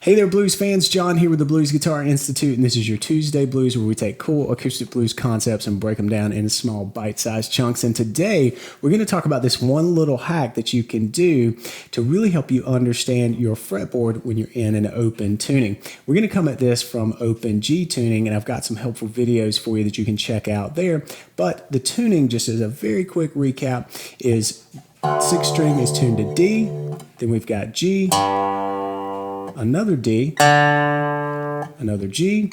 Hey there, blues fans. John here with the Blues Guitar Institute, and this is your Tuesday Blues, where we take cool acoustic blues concepts and break them down into small bite-sized chunks. And today, we're going to talk about this one little hack that you can do to really help you understand your fretboard when you're in an open tuning. We're going to come at this from open G tuning, and I've got some helpful videos for you that you can check out there. But the tuning, just as a very quick recap, is 6th string is tuned to D, then we've got G, another D, another G,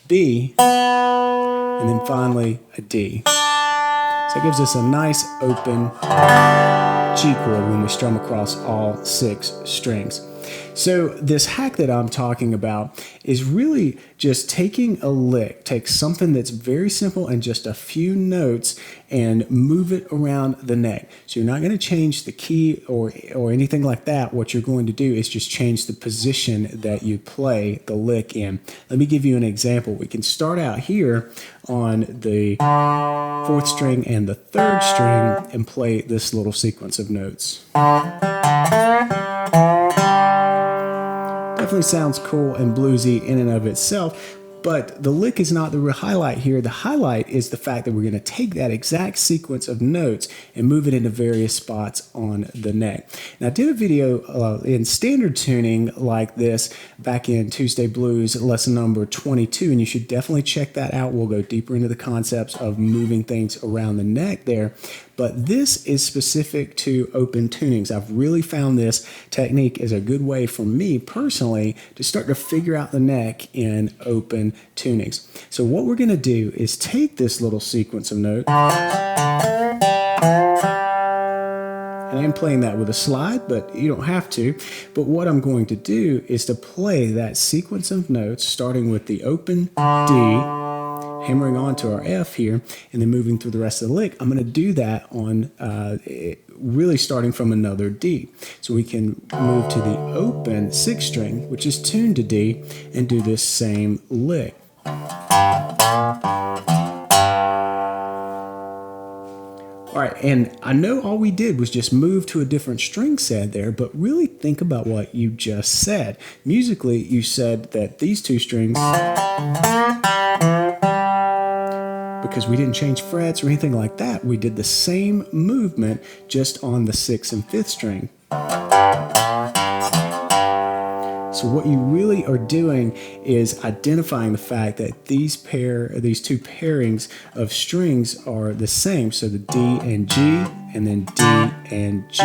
B, and then finally a D. So it gives us a nice open G chord when we strum across all 6 strings. So this hack that I'm talking about is really just taking a lick, take something that's very simple and just a few notes and move it around the neck. So you're not going to change the key or anything like that. What you're going to do is just change the position that you play the lick in. Let me give you an example. We can start out here on the 4th string and the 3rd string and play this little sequence of notes. Definitely sounds cool and bluesy in and of itself, but the lick is not the real highlight here. The highlight is the fact that we're going to take that exact sequence of notes and move it into various spots on the neck. Now, I did a video in standard tuning like this back in Tuesday Blues lesson number 22, and you should definitely check that out. We'll go deeper into the concepts of moving things around the neck there. But this is specific to open tunings. I've really found this technique is a good way for me personally to start to figure out the neck in open tunings. So what we're going to do is take this little sequence of notes, and I'm playing that with a slide, but you don't have to. But what I'm going to do is to play that sequence of notes starting with the open D, hammering onto our F here, and then moving through the rest of the lick. I'm going to do that on really starting from another D. So we can move to the open 6th string, which is tuned to D, and do this same lick. All right, and I know all we did was just move to a different string set there, but really think about what you just said. Musically, you said that these 2 strings, because we didn't change frets or anything like that, we did the same movement just on the 6th and 5th string. So what you really are doing is identifying the fact that these 2 pairings of strings are the same. So the D and G, and then D and G.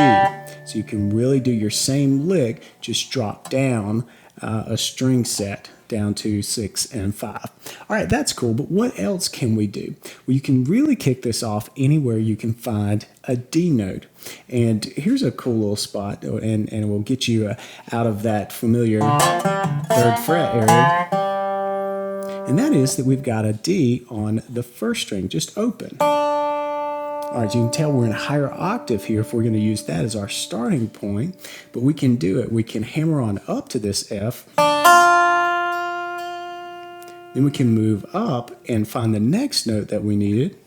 So you can really do your same lick, just drop down a string set down to 6 and 5. All right, that's cool, but what else can we do? Well, you can really kick this off anywhere you can find a D note. And here's a cool little spot, and it will get you out of that familiar 3rd fret area. And that is that we've got a D on the 1st string, just open. All right, you can tell we're in a higher octave here if we're going to use that as our starting point, but we can do it. We can hammer on up to this F. Then we can move up and find the next note that we needed,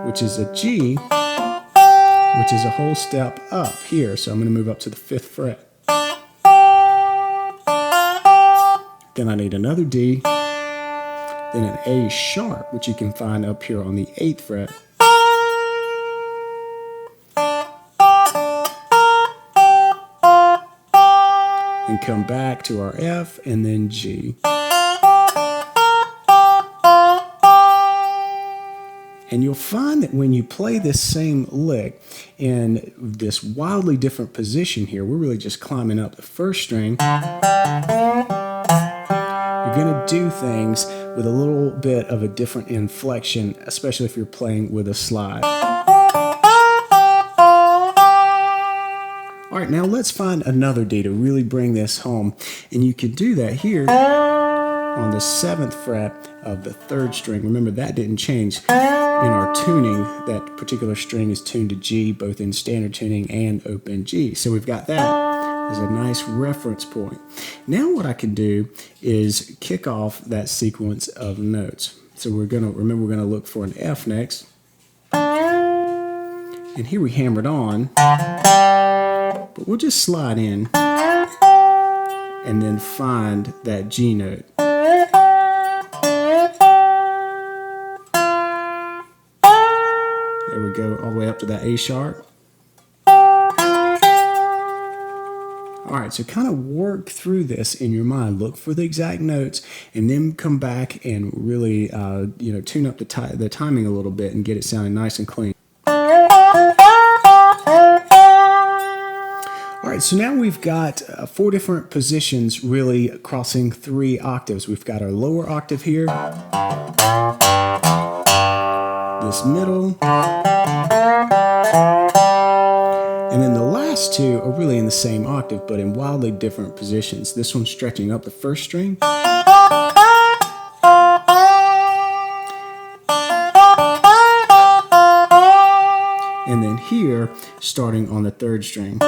which is a G, which is a whole step up here. So I'm going to move up to the 5th fret. Then I need another D, then an A sharp, which you can find up here on the 8th fret. And come back to our F, and then G. And you'll find that when you play this same lick in this wildly different position here, we're really just climbing up the 1st string. You're going to do things with a little bit of a different inflection, especially if you're playing with a slide. All right, now let's find another D to really bring this home. And you can do that here on the 7th fret of the 3rd string. Remember, that didn't change in our tuning. That particular string is tuned to G, both in standard tuning and open G. So we've got that as a nice reference point. Now what I can do is kick off that sequence of notes. So we're going to look for an F next. And here we hammered on. But we'll just slide in and then find that G note. There we go, all the way up to that A sharp. All right, so kind of work through this in your mind. Look for the exact notes, and then come back and really, tune up the timing a little bit and get it sounding nice and clean. All right, so now we've got 4 different positions really crossing 3 octaves. We've got our lower octave here, this middle, and then the last 2 are really in the same octave, but in wildly different positions. This one's stretching up the first string. And then here, starting on the 3rd string.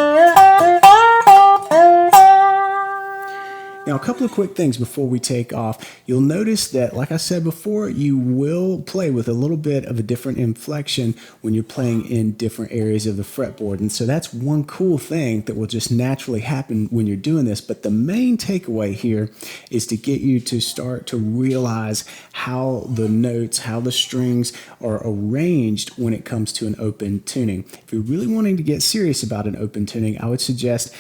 Now, a couple of quick things before we take off. You'll notice that, like I said before, you will play with a little bit of a different inflection when you're playing in different areas of the fretboard. And so that's one cool thing that will just naturally happen when you're doing this. But the main takeaway here is to get you to start to realize how the notes, how the strings are arranged when it comes to an open tuning. If you're really wanting to get serious about an open tuning, I would suggest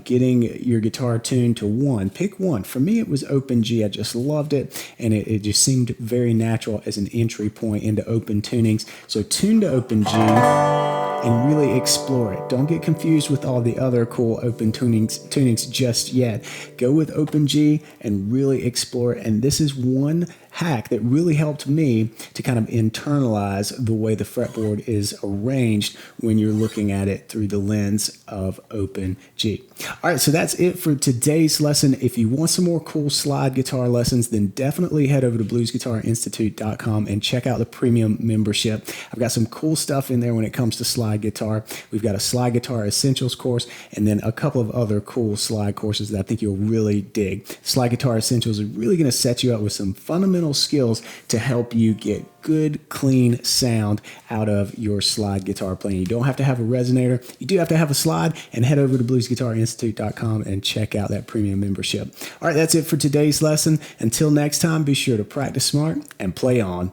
getting your guitar tuned to 1. Pick 1. For me, it was open G. I just loved it, and it just seemed very natural as an entry point into open tunings. So tune to open G and really explore it. Don't get confused with all the other cool open tunings just yet. Go with open G and really explore it. And this is one hack that really helped me to kind of internalize the way the fretboard is arranged when you're looking at it through the lens of open G. All right, so that's it for today's lesson. If you want some more cool slide guitar lessons, then definitely head over to bluesguitarinstitute.com and check out the premium membership. I've got some cool stuff in there when it comes to slide guitar. We've got a slide guitar essentials course, and then a couple of other cool slide courses that I think you'll really dig. Slide guitar essentials are really going to set you up with some fundamental skills to help you get good, clean sound out of your slide guitar playing. You don't have to have a resonator. You do have to have a slide, and head over to bluesguitarinstitute.com and check out that premium membership. All right, that's it for today's lesson. Until next time, be sure to practice smart and play on.